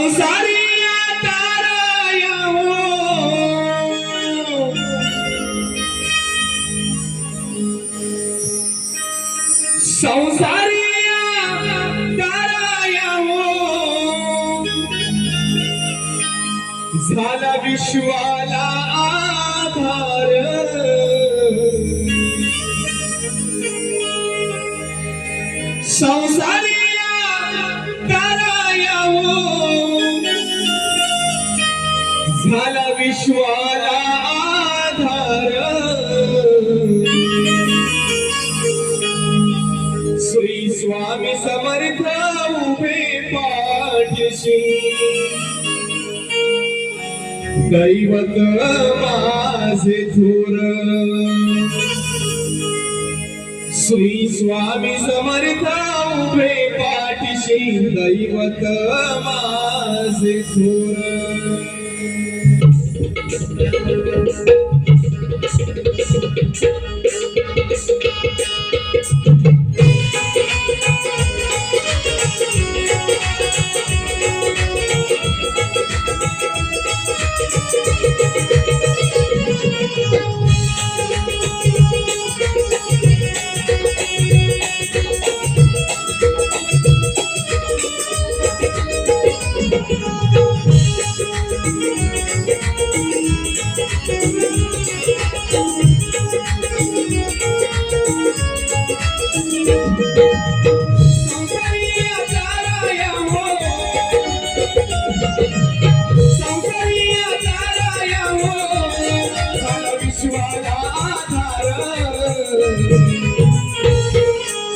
संसारिया ताराया हो, संसारिया ताराया हो, झाला विश्वाला आधार, संसारिया ताराया हो, झाला विश्वाला आधार, श्री स्वामी समर्थ उभे पाठीशी, दैवत माझे थोर, श्री स्वामी समर्थ उभे पाठीशी, दैवत माझे थोर.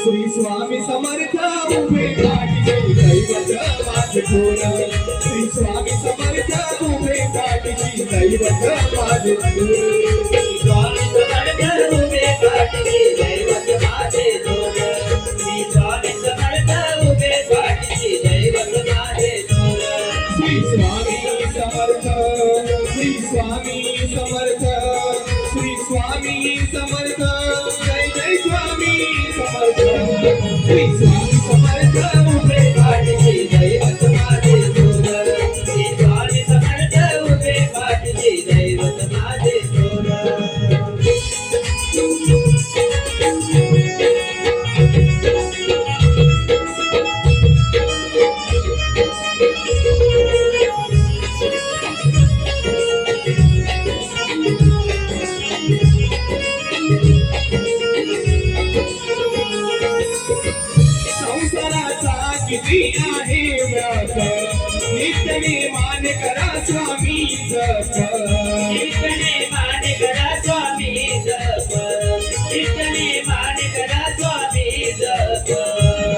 श्री स्वामी समर्थ उभे पाठीशी, दैवत माझे थोर, श्री स्वामी समर्थ उभे पाठीशी, दैवत माझे थोर, स्वामी समर्थ उभे पाठीशी, दैवत माझे थोर, श्री स्वामी समर्थ उभे पाठीशी, दैवत माझे थोर, श्री स्वामी समर्थ, श्री स्वामी समर्थ, श्री स्वामी समर्थ, जय जय स्वामी समर्थ, श्री स्वामी समर्थ उभे पाठीशी, दैवत माझे थोर, श्री स्वामी समर्थ उभे पाठीशी, दैवत माझे थोर. संसाराचा किती आहे व्याप, नित्यने मान करा स्वामी जप, नित्यने मान करा स्वामी जप, नित्यने मान करा स्वामी जप.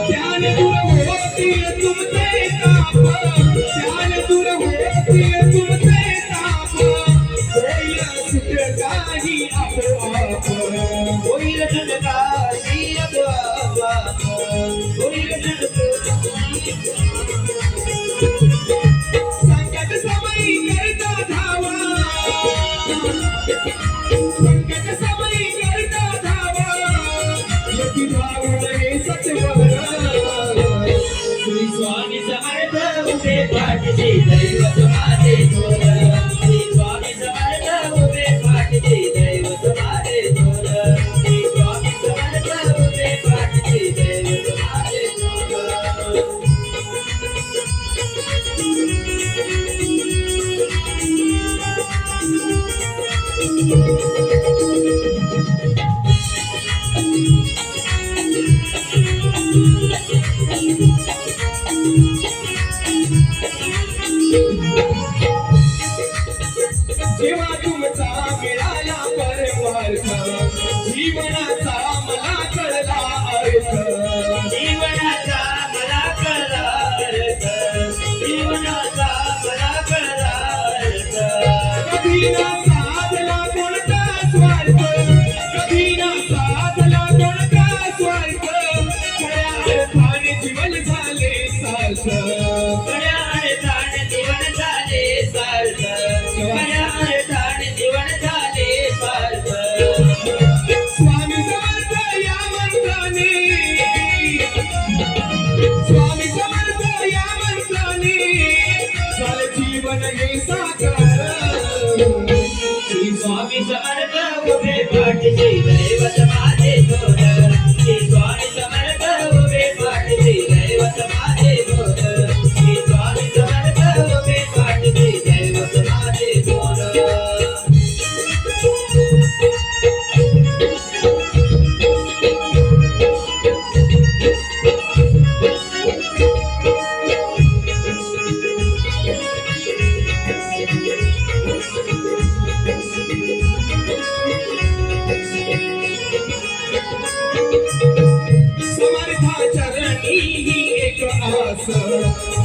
ध्यान दूर होतील तुमचे ताप, ध्यान दूर होतील तुमचे ताप, होईल सुटकाही आपोआप, होईल सुटकाही आपोआप, होईल सुटकाही संकट समयी करता धावा, संकट समयी करता धावा, यती धावून हे सत्वर, श्री स्वामी समर्थ उभे पाठीशी, दैवत माझे थोर, श्री स्वामी समर्थ उभे पाठीशी, दैवत माझे थोर, श्री स्वामी समर्थ उभे पाठीशी, दैवत माझे थोर. जेव्हा तुमचा मिळाला परमार्थ, जीवनाचा मला कळला अर्थ, जीवनाचा मला कळला अर्थ, जीवनाचा मला कळला अर्थ. कधी ना साधला कोणता स्वार्थ, कधी ना साधला कोणता स्वार्थ, खऱ्या अर्थाने जीवन झाले सार्थ, खऱ्या अर्थाने जीवन झाले सार्थ, खऱ्या अर्थाने जीवन झाले सार्थ. स्वामी समर्थ या मंत्राने, स्वामी समर्थ या मंत्राने,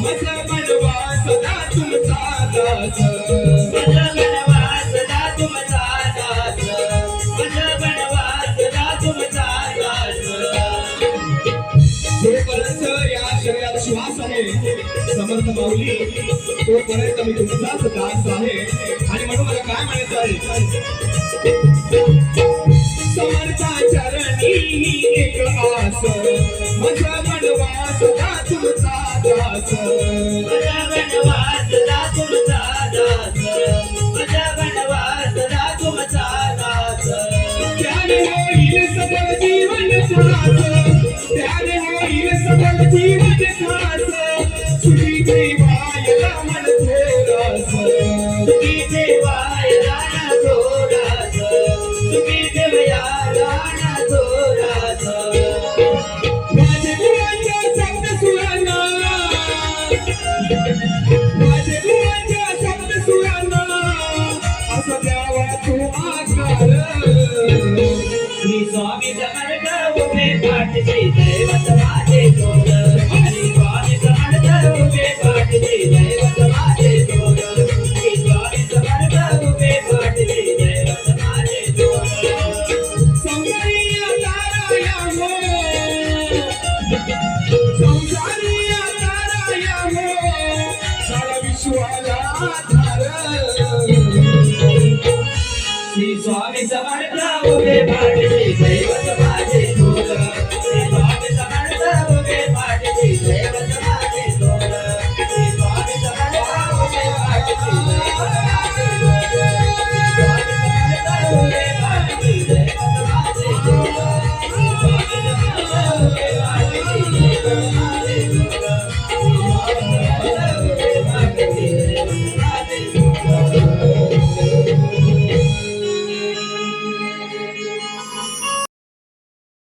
मज बनवा सदा तुमचा दास मज बनवा सदा तुमचा दास मज बनवा सदा तुमचा दास जोपर्यंत या शरीरात श्वास आहे समर्थ माऊली तोपर्यंत मी तुमचाच दास आहे आणि म्हणून मला काय म्हणायचं आहे समर्था चरणी एक आस मज बनवा सदा तुमचा दास मज बनवा सदा तुमचा दास मज बनवा सदा तुमचा दास त्याने होईल सबल जीवन खास त्याने होईल सबल जीवन खास सुखी देवायला मन थोरास सुखी देवायला ना थोरास सुखी देवायला ना थोरास माझे गुणांच्या शब्द सुरांना माझे गुणांच्या शब्द सुरांना असं द्यावा तू आकार श्री स्वामी समर्थ उभे पाठचे दैवत माझे थोर श्री स्वामी समर्थ उभे पाठचे दैवत माझे थोर श्री स्वामी समर्थ उभे पाठचे दैवत माझे थोर संसारी ताराया हो संसारी ताराया हो सारा विश्वाला आधार श्री स्वामी समर्थ उभे पाठचे दैवत